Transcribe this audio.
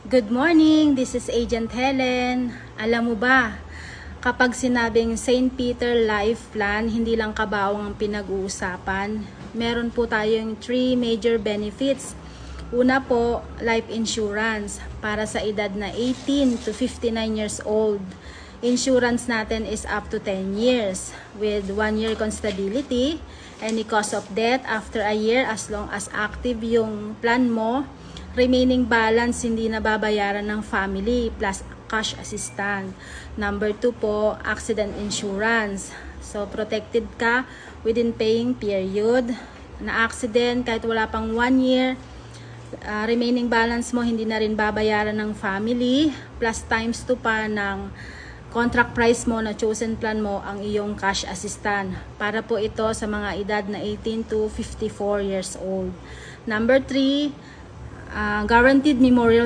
Good morning, this is Agent Helen. Alam mo ba, kapag sinabing St. Peter Life Plan, hindi lang kabawang ang pinag-uusapan. Meron po tayong 3 major benefits. Una po, life insurance para sa edad na 18 to 59 years old. Insurance natin is up to 10 years with 1 year constability. Any cause of death after a year as long as active yung plan mo. Remaining balance hindi nababayaran ng family plus cash assistance. Number 2 po, accident insurance. So protected ka within paying period. Na accident kahit wala pang 1 year, remaining balance mo hindi na rin babayaran ng family plus times 2 pa ng contract price mo na chosen plan mo ang iyong cash assistance. Para po ito sa mga edad na 18 to 54 years old. Number 3, guaranteed memorial